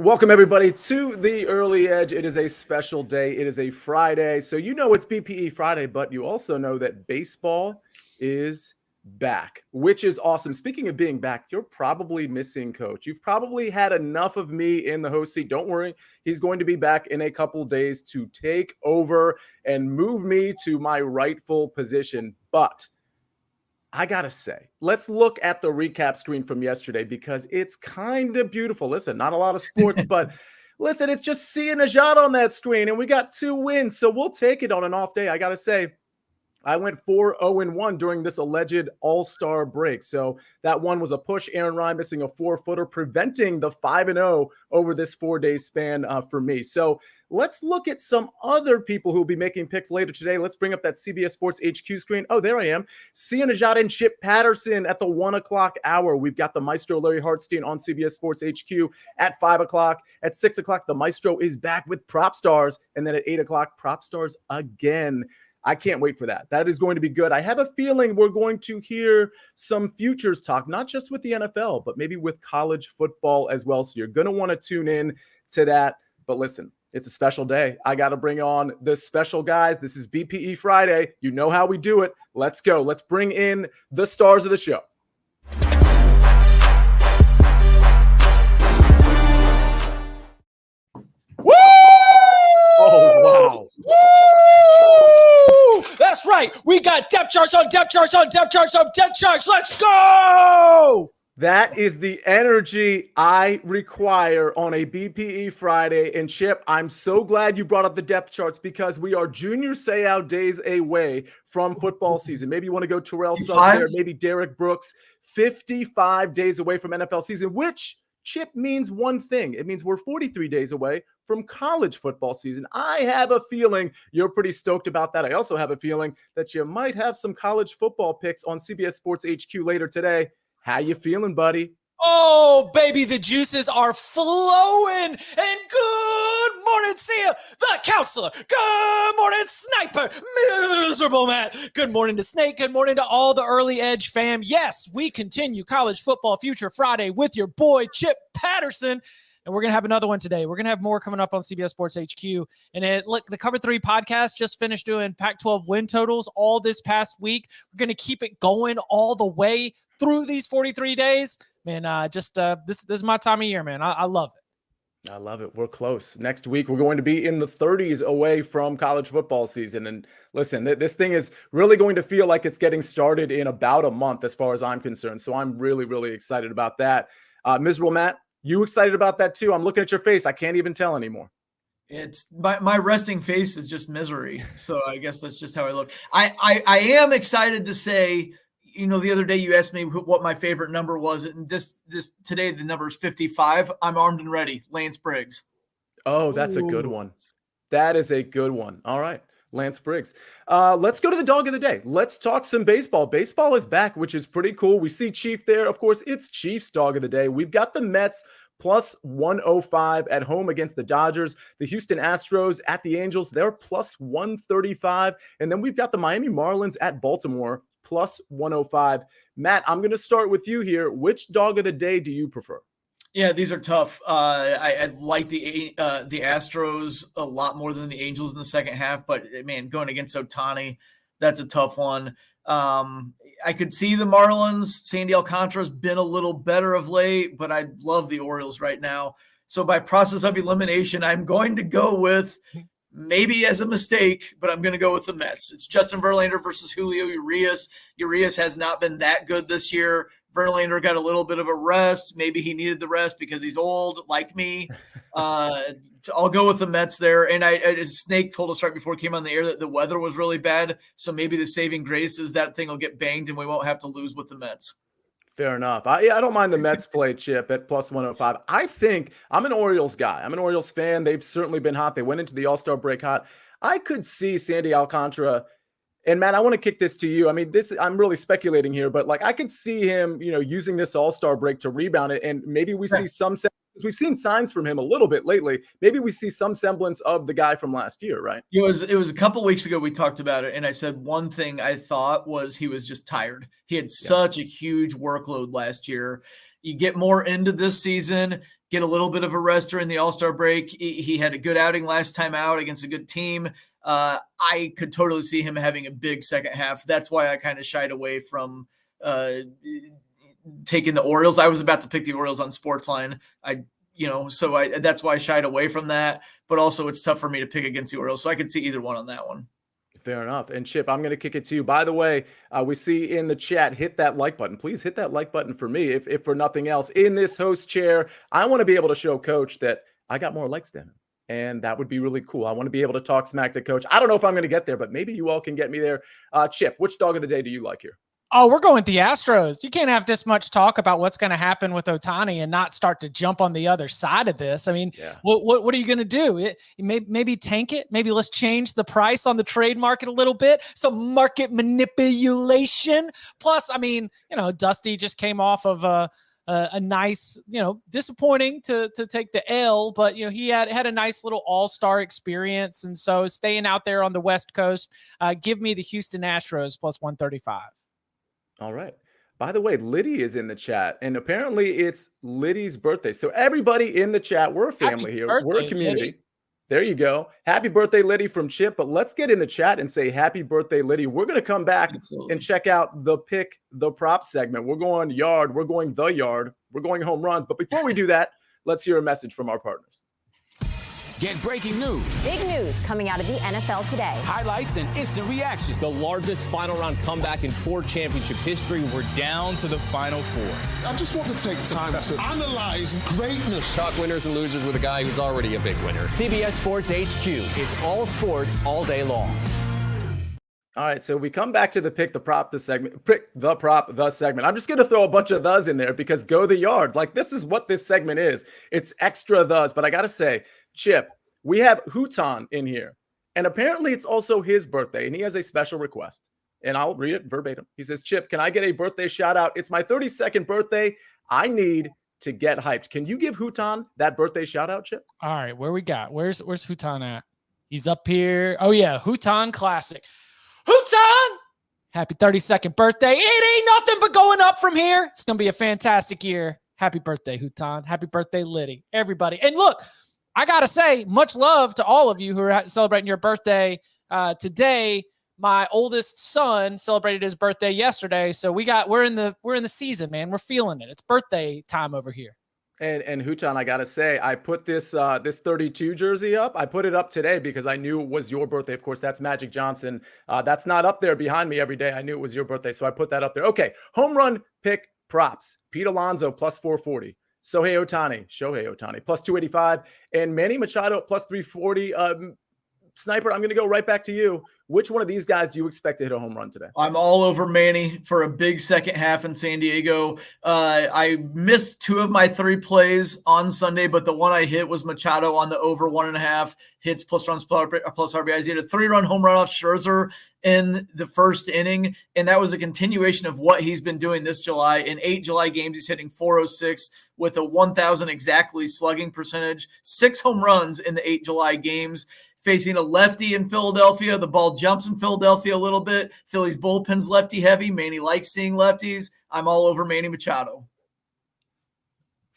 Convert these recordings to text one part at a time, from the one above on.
Welcome, everybody, to the Early Edge. It is a special day. It is a Friday. So you know it's BPE Friday, but you also know that baseball is back, which is awesome. Speaking of being back, you're probably missing Coach. You've probably had enough of me in the host seat. Don't worry. He's going to be back in a couple days to take over and move me to my rightful position. But I gotta say, let's look at the recap screen from yesterday because it's kind of beautiful. Listen, not a lot of sports, but listen, it's just Sia Nejad on that screen, and we got 2 wins, so we'll take it on an off day. I gotta say, I went 4-0-1 during this alleged all-star break. So that one was a push. Aaron Ryan missing a 4-footer, preventing the 5-0 over this 4-day span for me. So let's look at some other people who will be making picks later today. Let's bring up that CBS Sports HQ screen. Oh, there I am. Sia Nejad and Chip Patterson at the 1 o'clock hour. We've got the Maestro Larry Hartstein on CBS Sports HQ at 5 o'clock. At 6 o'clock, the Maestro is back with Prop Stars. And then at 8 o'clock, Prop Stars again. I can't wait for that. That is going to be good. I have a feeling we're going to hear some futures talk, not just with the NFL, but maybe with college football as well. So you're going to want to tune in to that. But listen, it's a special day. I got to bring on the special guys. This is BPE Friday. You know how we do it. Let's go. Let's bring in the stars of the show. Woo! Oh, wow. Woo! That's right. We got depth charts on depth charts on depth charts on depth charts. Let's go! That is the energy I require on a BPE Friday. And Chip, I'm so glad you brought up the depth charts because we are junior Seau days away from football season. Maybe you want to go Terrell Suggs there, maybe Derek Brooks. 55 days away from NFL season, which, Chip, means one thing. It means we're 43 days away from college football season. I have a feeling you're pretty stoked about that. I also have a feeling that you might have some college football picks on CBS Sports HQ later today. How you feeling, buddy? Oh, baby, the juices are flowing. And good morning, Sia, the counselor. Good morning, Sniper, miserable Matt. Good morning to Snake. Good morning to all the Early Edge fam. Yes, we continue College Football Future Friday with your boy, Chip Patterson. And we're going to have another one today. We're going to have more coming up on CBS Sports HQ. And look, the Cover 3 podcast just finished doing Pac-12 win totals all this past week. We're going to keep it going all the way through these 43 days. Man, this is my time of year, man. I love it. I love it. We're close. Next week, we're going to be in the 30s away from college football season. And listen, this thing is really going to feel like it's getting started in about a month as far as I'm concerned. So I'm really, really excited about that. Miserable Matt, you excited about that too? I'm looking at your face. I can't even tell anymore. It's my resting face is just misery. So I guess that's just how I look. I am excited to say, you know, the other day you asked me what my favorite number was, and this today the number is 55. I'm armed and ready. Lance Briggs. Oh, that's a good one. That is a good one. All right, Lance Briggs. Let's go to the dog of the day. Let's talk some baseball. Baseball is back, which is pretty cool. We see Chief there. Of course, it's Chief's dog of the day. We've got the Mets plus 105 at home against the Dodgers. The Houston Astros at the Angels, they're plus 135. And then we've got the Miami Marlins at Baltimore plus 105. Matt, I'm going to start with you here. Which dog of the day do you prefer? Yeah, these are tough. I like the Astros a lot more than the Angels in the second half, but man, going against Ohtani, that's a tough one. I could see the Marlins. Sandy Alcantara's been a little better of late, but I love the Orioles right now. So by process of elimination, I'm going to go with, maybe as a mistake, but I'm going to go with the Mets. It's Justin Verlander versus Julio Urias. Urias has not been that good this year. Verlander got a little bit of a rest. Maybe he needed the rest because he's old, like me. I'll go with the Mets there. And Snake told us right before we came on the air that the weather was really bad. So maybe the saving grace is that thing will get banged and we won't have to lose with the Mets. Fair enough. I don't mind the Mets play, Chip, at plus 105. I think I'm an Orioles guy. I'm an Orioles fan. They've certainly been hot. They went into the All-Star break hot. I could see Sandy Alcantara. And Matt, I want to kick this to you. I mean, I'm really speculating here, but like I could see him, using this All-Star break to rebound it. And maybe we see we've seen signs from him a little bit lately. Maybe we see some semblance of the guy from last year, right? It was a couple weeks ago we talked about it, and I said one thing I thought was he was just tired. He had such a huge workload last year. you get more into this season, get a little bit of a rest during the All-Star break. He had a good outing last time out against a good team. I could totally see him having a big second half. That's why I kind of shied away from taking the Orioles. I was about to pick the Orioles on SportsLine. That's why I shied away from that. But also it's tough for me to pick against the Orioles. So I could see either one on that one. Fair enough. And Chip, I'm going to kick it to you. By the way, we see in the chat, hit that like button. Please hit that like button for me, if for nothing else. In this host chair, I want to be able to show Coach that I got more likes than him. And that would be really cool. I want to be able to talk smack to Coach. I don't know if I'm going to get there, but maybe you all can get me there. Chip, which dog of the day do you like here? Oh, we're going with the Astros. You can't have this much talk about what's going to happen with Ohtani and not start to jump on the other side of this. I mean, what are you going to do? Maybe tank it. Maybe let's change the price on the trade market a little bit. Some market manipulation. Plus, I mean, Dusty just came off of a nice, disappointing to take the L, but he had a nice little all-star experience. And so staying out there on the West Coast, give me the Houston Astros plus 135. All right. By the way, Liddy is in the chat, and apparently it's Liddy's birthday. So everybody in the chat, we're a family here. We're a community. Liddy. There you go. Happy birthday, Liddy, from Chip. But let's get in the chat and say happy birthday, Liddy. We're going to come back and check out the pick, the prop segment. We're going yard. We're going the yard. We're going home runs. But before we do that, let's hear a message from our partners. Get breaking news. Big news coming out of the NFL today. Highlights and instant reactions. The largest final round comeback in Ford championship history. We're down to the final four. I just want to take time to analyze greatness. Talk winners and losers with a guy who's already a big winner. CBS Sports HQ. It's all sports all day long. All right, so we come back to the pick, the prop, the segment. Pick, the prop, the segment. I'm just going to throw a bunch of thes in there because go the yard. Like, this is what this segment is. It's extra thes. But I got to say, Chip, we have Houghton in here, and apparently it's also his birthday, and he has a special request, and I'll read it verbatim. He says, Chip, can I get a birthday shout out? It's my 32nd birthday. I need to get hyped. Can you give Houghton that birthday shout out, Chip? All right, where we got? Where's Houghton at? He's up here. Oh yeah, Houghton Classic. Houghton, happy 32nd birthday. It ain't nothing but going up from here. It's going to be a fantastic year. Happy birthday, Houghton. Happy birthday, Liddy. Everybody. And look, I got to say, much love to all of you who are celebrating your birthday today. My oldest son celebrated his birthday yesterday. So we're in the season, man. We're feeling it. It's birthday time over here. And Houghton, I got to say, I put this 32 jersey up. I put it up today because I knew it was your birthday. Of course, that's Magic Johnson. That's not up there behind me every day. I knew it was your birthday, so I put that up there. Okay, home run pick props. Pete Alonso plus 440. Shohei Ohtani plus 285. And Manny Machado plus 340. Sniper, I'm going to go right back to you. Which one of these guys do you expect to hit a home run today? I'm all over Manny for a big second half in San Diego. I missed 2 of my 3 plays on Sunday, but the one I hit was Machado on the over 1.5 hits plus runs plus RBIs. He had a 3-run home run off Scherzer in the first inning, and that was a continuation of what he's been doing this July. In 8 July games, he's hitting .406 with a 1,000 exactly slugging percentage, 6 home runs in the 8 July games. Facing a lefty in Philadelphia. The ball jumps in Philadelphia a little bit. Philly's bullpen's lefty heavy. Manny likes seeing lefties. I'm all over Manny Machado.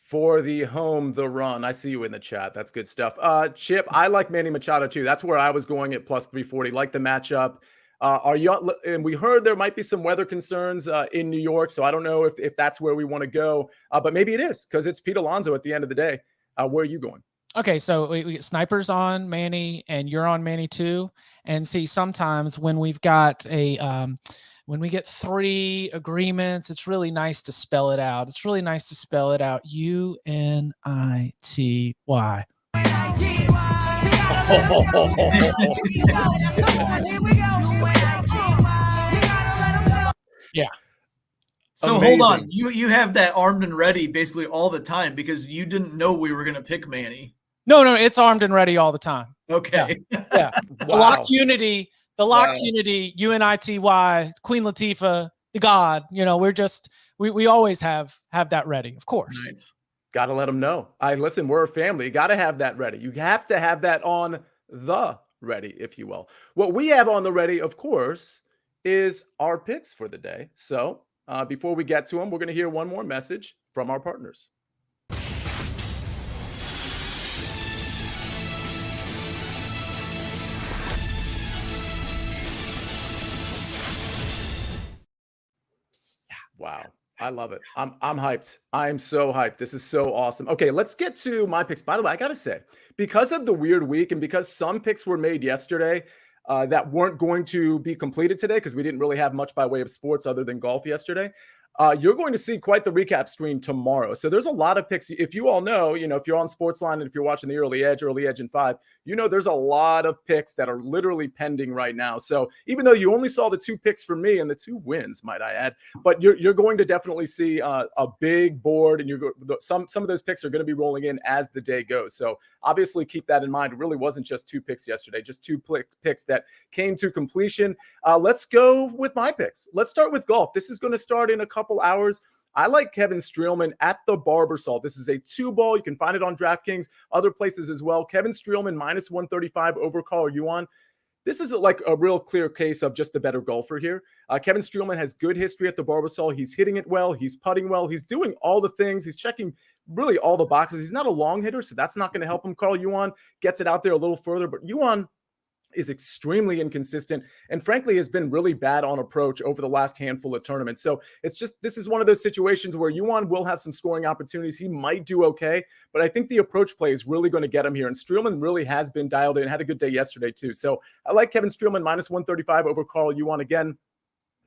For the home, the run. I see you in the chat. That's good stuff. Chip, I like Manny Machado too. That's where I was going at plus 340. Like the matchup. And we heard there might be some weather concerns in New York, so I don't know if that's where we want to go. But maybe it is because it's Pete Alonso at the end of the day. Where are you going? Okay, so we get Snipers on Manny, and you're on Manny too. And see, sometimes when we've got when we get 3 agreements, it's really nice to spell it out. It's really nice to spell it out. UNITY. Yeah. So Amazing. hold on, you have that armed and ready basically all the time because you didn't know we were going to pick Manny. No, it's armed and ready all the time. Okay. Yeah. Wow. The Lock Unity, UNITY, Queen Latifah, the God. We always have that ready, of course. Nice. Got to let them know. Listen, we're a family. You got to have that ready. You have to have that on the ready, if you will. What we have on the ready, of course, is our picks for the day. So before we get to them, we're going to hear one more message from our partners. Wow. I love it. I'm hyped. I am so hyped. This is so awesome. Okay, let's get to my picks. By the way, I got to say, because of the weird week and because some picks were made yesterday that weren't going to be completed today because we didn't really have much by way of sports other than golf yesterday, you're going to see quite the recap screen tomorrow. So there's a lot of picks. If you all know, if you're on SportsLine and if you're watching the early edge in 5, there's a lot of picks that are literally pending right now. So even though you only saw the 2 picks for me and the 2 wins, might I add, but you're going to definitely see a big board, and some of those picks are going to be rolling in as the day goes. So obviously keep that in mind. It really wasn't just 2 picks yesterday, just 2 picks that came to completion. Let's go with my picks. Let's start with golf. This is going to start in a couple hours. I like Kevin Streelman at the Barbasol. This is a 2-ball. You can find it on DraftKings, other places as well. Kevin Streelman minus 135 over Carl Yuan. This is like a real clear case of just the better golfer here. Kevin Streelman has good history at the Barbasol. He's hitting it well. He's putting well. He's doing all the things. He's checking really all the boxes. He's not a long hitter, so that's not going to help him. Carl Yuan gets it out there a little further, but Yuan is extremely inconsistent and frankly has been really bad on approach over the last handful of tournaments. So this is one of those situations where Yuan will have some scoring opportunities. He might do okay, but I think the approach play is really going to get him here. And Streelman really has been dialed in, had a good day yesterday too. So I like Kevin Streelman minus 135 over Carl Yuan again.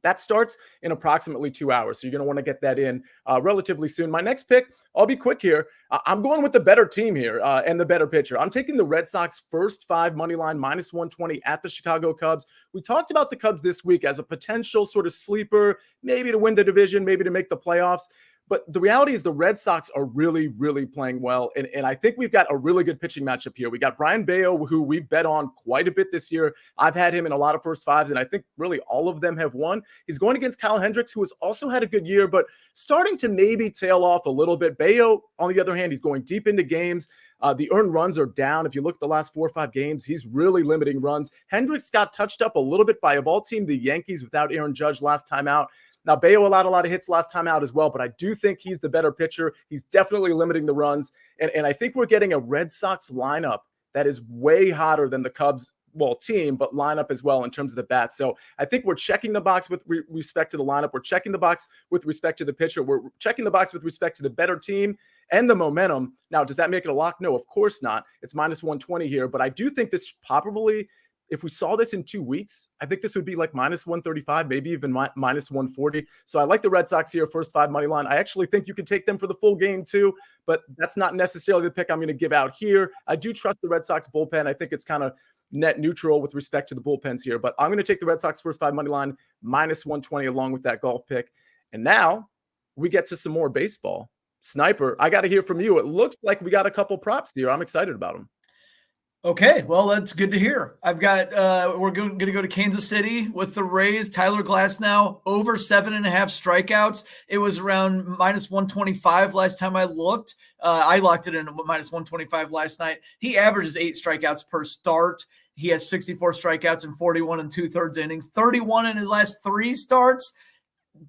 That starts in approximately 2 hours. So you're going to want to get that in relatively soon. My next pick, I'll be quick here. I'm going with the better team here and the better pitcher. I'm taking the Red Sox first 5 money line minus 120 at the Chicago Cubs. We talked about the Cubs this week as a potential sort of sleeper, maybe to win the division, maybe to make the playoffs. But the reality is the Red Sox are really, really playing well. And I think we've got a really good pitching matchup here. We got Brian Bayo, who we've bet on quite a bit this year. I've had him in a lot of first 5s, and I think really all of them have won. He's going against Kyle Hendricks, who has also had a good year, but starting to maybe tail off a little bit. Bayo, on the other hand, he's going deep into games. The earned runs are down. If you look at the last 4 or 5 games, he's really limiting runs. Hendricks got touched up a little bit by, of all team, the Yankees without Aaron Judge last time out. Now, Bayo allowed a lot of hits last time out as well, but I do think he's the better pitcher. He's definitely limiting the runs. And I think we're getting a Red Sox lineup that is way hotter than the Cubs, team, but lineup as well in terms of the bats. So I think we're checking the box with respect to the lineup. We're checking the box with respect to the pitcher. We're checking the box with respect to the better team and the momentum. Now, does that make it a lock? No, of course not. It's minus 120 here, but I do think this probably, if we saw this in 2 weeks, I think this would be like minus 135, maybe even minus 140. So I like the Red Sox here, first 5 money line. I actually think you can take them for the full game too, but that's not necessarily the pick I'm going to give out here. I do trust the Red Sox bullpen. I think it's kind of net neutral with respect to the bullpens here, but I'm going to take the Red Sox first 5 money line, minus 120 along with that golf pick. And now we get to some more baseball. Sniper, I got to hear from you. It looks like we got a couple props here. I'm excited about them. Okay, well, that's good to hear. I've got we're going to go to Kansas City with the Rays. Tyler Glasnow over 7.5 strikeouts. It was around minus 125 last time I looked. I locked it in at minus 125 last night. He averages 8 strikeouts per start. He has 64 strikeouts in 41 2/3 innings, 31 in his last 3 starts.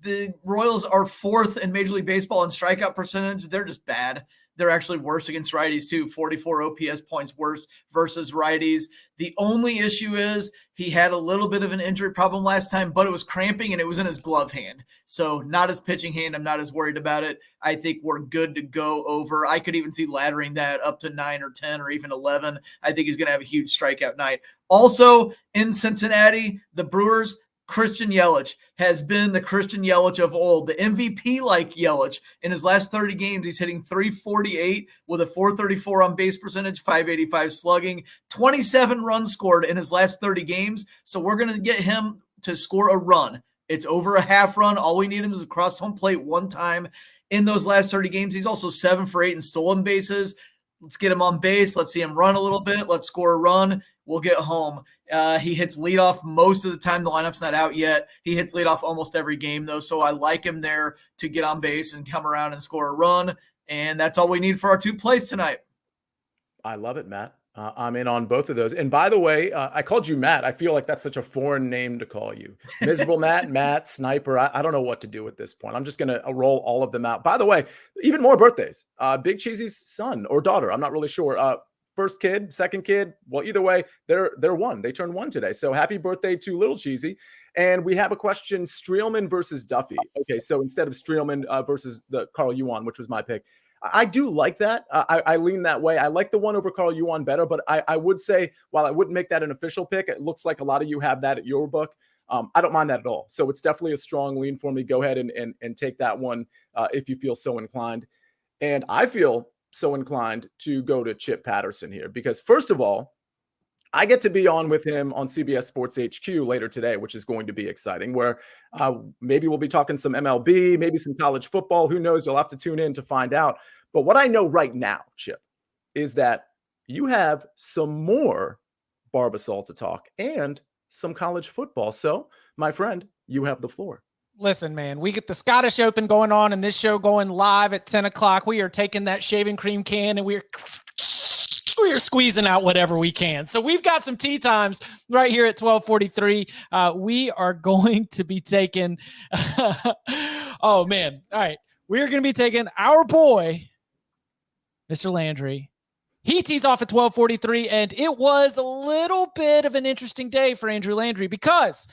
The Royals are 4th in Major League Baseball in strikeout percentage. They're just bad. They're actually worse against righties too, 44 OPS points worse versus righties. The only issue is he had a little bit of an injury problem last time, but it was cramping and it was in his glove hand. So not his pitching hand. I'm not as worried about it. I think we're good to go over. I could even see laddering that up to 9 or 10 or even 11. I think he's going to have a huge strikeout night. Also in Cincinnati, the Brewers, Christian Yelich has been the Christian Yelich of old, the MVP-like Yelich. In his last 30 games, he's hitting .348 with a .434 on base percentage, .585 slugging, 27 runs scored in his last 30 games. So we're going to get him to score a run. It's over a half run. All we need him is across home plate one time in those last 30 games. He's also 7 for 8 in stolen bases. Let's get him on base. Let's see him run a little bit. Let's score a run. We'll get home. He hits leadoff most of the time. The lineup's not out yet. He hits leadoff almost every game, though, so I like him there to get on base and come around and score a run. And that's all we need for our 2 plays tonight. I love it, Matt. I'm in on both of those. And by the way, I called you Matt. I feel like that's such a foreign name to call you. Miserable Matt, Sniper. I don't know what to do at this point. I'm just going to roll all of them out. By the way, even more birthdays. Big Cheesy's son or daughter. I'm not really sure. First kid, second kid. Well, either way, they're one. They turned one today. So happy birthday to Little Cheesy. And we have a question, Streelman versus Duffy. Okay, so instead of Streelman versus the Carl Yuan, which was my pick. I do like that. I lean that way. I like the one over Carl Yuan better, but I would say, while I wouldn't make that an official pick, it looks like a lot of you have that at your book. I don't mind that at all. So it's definitely a strong lean for me. Go ahead and take that one if you feel so inclined. And I feel so inclined to go to Chip Patterson here because, first of all, I get to be on with him on CBS Sports HQ later today, which is going to be exciting, where maybe we'll be talking some MLB, maybe some college football. Who knows? You'll have to tune in to find out. But what I know right now, Chip, is that you have some more Barbasol to talk and some college football. So, my friend, you have the floor. Listen, man, we get the Scottish Open going on and this show going live at 10 o'clock. We are taking that shaving cream can and we are squeezing out whatever we can. So we've got some tea times right here at 12:43. We are going to be taking, oh man. All right. We're going to be taking our boy, Mr. Landry. He tees off at 12:43 and it was a little bit of an interesting day for Andrew Landry because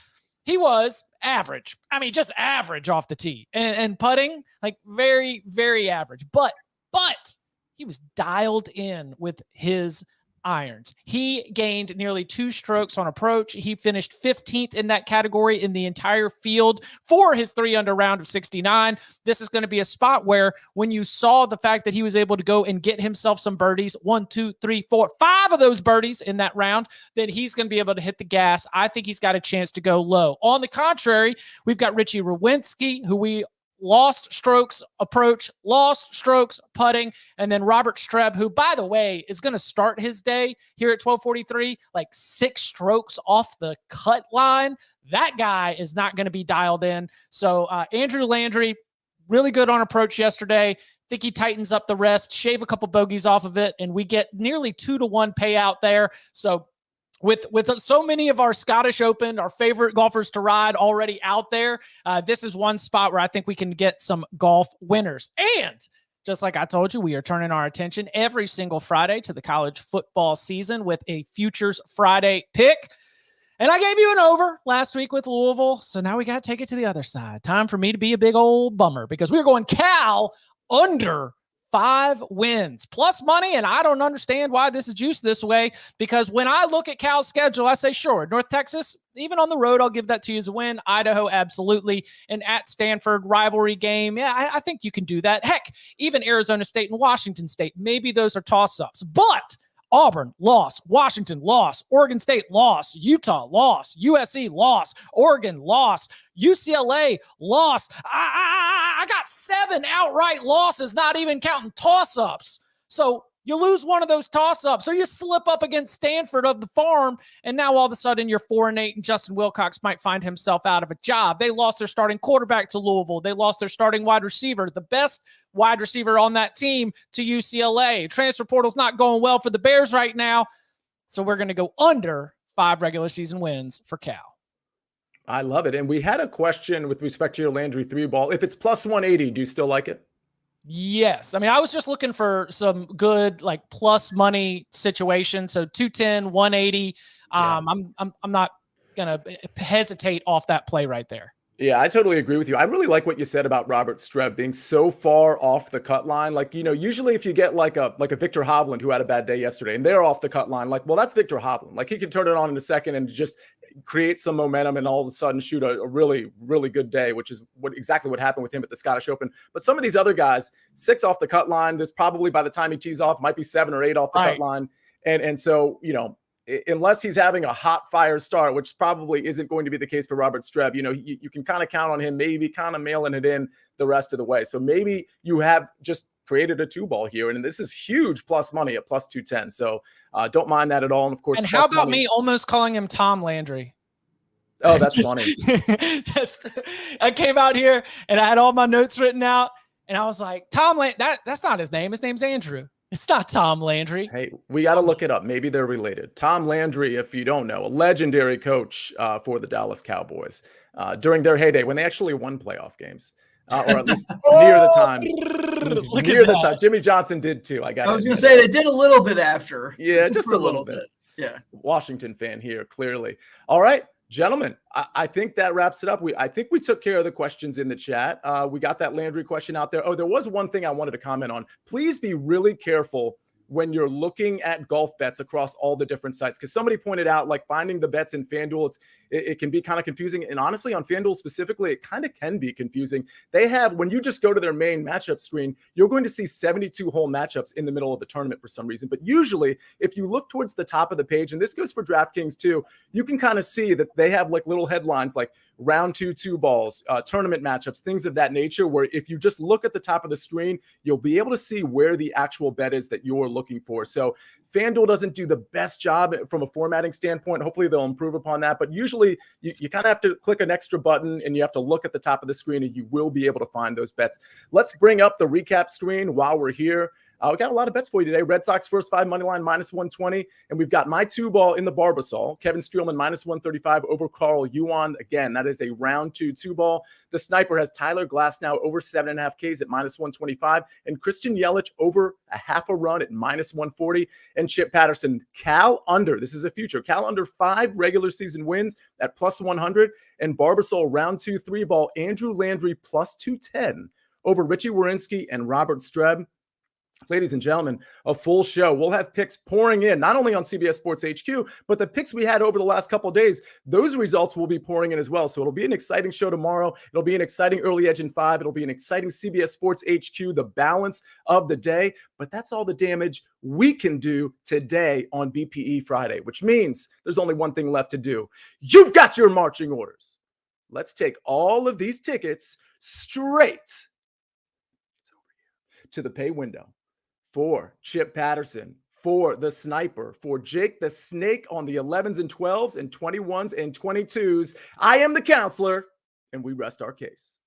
he was average. I mean, just average off the tee and putting like very, very average, but he was dialed in with his irons. He gained nearly 2 strokes on approach. He finished 15th in that category in the entire field for his 3-under round of 69. This is going to be a spot where when you saw the fact that he was able to go and get himself some birdies, 1, 2, 3, 4, 5 of those birdies in that round, then he's going to be able to hit the gas. I think he's got a chance to go low. On the contrary, we've got Richie Rowinski, who we lost strokes approach, lost strokes putting, and then Robert Streb, who, by the way, is going to start his day here at 12:43, like 6 strokes off the cut line. That guy is not going to be dialed in. So Andrew Landry, really good on approach yesterday. Think he tightens up the rest, shave a couple bogeys off of it, and we get nearly 2-to-1 payout there. So with so many of our Scottish Open, our favorite golfers to ride already out there, this is one spot where I think we can get some golf winners. And just like I told you, we are turning our attention every single Friday to the college football season with a Futures Friday pick. And I gave you an over last week with Louisville, so now we got to take it to the other side. Time for me to be a big old bummer because we're going Cal under 5 wins plus money. And I don't understand why this is juiced this way, because when I look at Cal's schedule, I say, sure, North Texas, even on the road, I'll give that to you as a win. Idaho, absolutely. And at Stanford, rivalry game. Yeah, I think you can do that. Heck, even Arizona State and Washington State, maybe those are toss-ups. But Auburn, loss. Washington, loss. Oregon State, loss. Utah, loss. USC, loss. Oregon, loss. UCLA, loss. I got 7 outright losses, not even counting toss-ups. So you lose one of those toss-ups, or you slip up against Stanford of the farm, and now all of a sudden you're 4-8, and Justin Wilcox might find himself out of a job. They lost their starting quarterback to Louisville. They lost their starting wide receiver, the best wide receiver on that team, to UCLA. Transfer portal's not going well for the Bears right now, so we're going to go under 5 regular season wins for Cal. I love it. And we had a question with respect to your Landry 3-ball. If it's plus 180, do you still like it? Yes. I mean, I was just looking for some good, like, plus money situation. So 210, 180. Yeah. I'm not going to hesitate off that play right there. Yeah, I totally agree with you. I really like what you said about Robert Streb being so far off the cut line. Like, you know, usually if you get like a Victor Hovland who had a bad day yesterday and they're off the cut line, like, well, that's Victor Hovland. Like, he can turn it on in a second and just create some momentum and all of a sudden shoot a really, really good day, which is exactly what happened with him at the Scottish Open. But some of these other guys, 6 off the cut line, there's probably by the time he tees off, might be 7 or 8 off the cut line. And so, you know, unless he's having a hot fire start, which probably isn't going to be the case for Robert Streb, you know, you can kind of count on him maybe kind of mailing it in the rest of the way. So maybe you have just created a 2-ball here, and this is huge plus money at plus 210. So don't mind that at all. And of course, and how about me almost calling him Tom Landry? Oh, that's funny. I came out here and I had all my notes written out, and I was like, Tom Landry, that's not his name. His name's Andrew. It's not Tom Landry. Hey, we got to look it up. Maybe they're related. Tom Landry, if you don't know, a legendary coach for the Dallas Cowboys during their heyday when they actually won playoff games, or at least near the time. Look Near at the that. time. Jimmy Johnson did too. I was going to say they did a little bit after. Yeah, just For a little bit. Yeah. Washington fan here, clearly. All right, gentlemen, I think that wraps it up. I think we took care of the questions in the chat. We got that Landry question out there. Oh, there was one thing I wanted to comment on. Please be really careful when you're looking at golf bets across all the different sites, because somebody pointed out, like, finding the bets in FanDuel, it can be kind of confusing. And honestly, on FanDuel specifically, it kind of can be confusing. They have, when you just go to their main matchup screen, you're going to see 72 hole matchups in the middle of the tournament for some reason. But usually, if you look towards the top of the page, and this goes for DraftKings too, you can kind of see that they have like little headlines like round 2 balls, tournament matchups, things of that nature, where if you just look at the top of the screen, you'll be able to see where the actual bet is that you're looking for. So FanDuel doesn't do the best job from a formatting standpoint. Hopefully they'll improve upon that. But usually you kind of have to click an extra button and you have to look at the top of the screen, and you will be able to find those bets. Let's bring up the recap screen while we're here. We got a lot of bets for you today. Red Sox first 5 money line -120. And we've got my 2-ball in the Barbasol. Kevin Streelman -135 over Carl Yuan. Again, that is a round 2-ball. The Sniper has Tyler Glasnow over 7.5 Ks at -125. And Christian Yelich over a half a run at -140. And Chip Patterson, Cal under. This is a future. Cal under 5 regular season wins at +100. And Barbasol round 2 3-ball. Andrew Landry +210 over Richie Warinsky and Robert Streb. Ladies and gentlemen, a full show. We'll have picks pouring in, not only on CBS Sports HQ, but the picks we had over the last couple of days. Those results will be pouring in as well. So it'll be an exciting show tomorrow. It'll be an exciting early edge in 5. It'll be an exciting CBS Sports HQ, the balance of the day. But that's all the damage we can do today on BPE Friday, which means there's only one thing left to do. You've got your marching orders. Let's take all of these tickets straight to the pay window. For Chip Patterson, for the Sniper, for Jake the Snake on the 11s and 12s and 21s and 22s. I am the counselor, and we rest our case.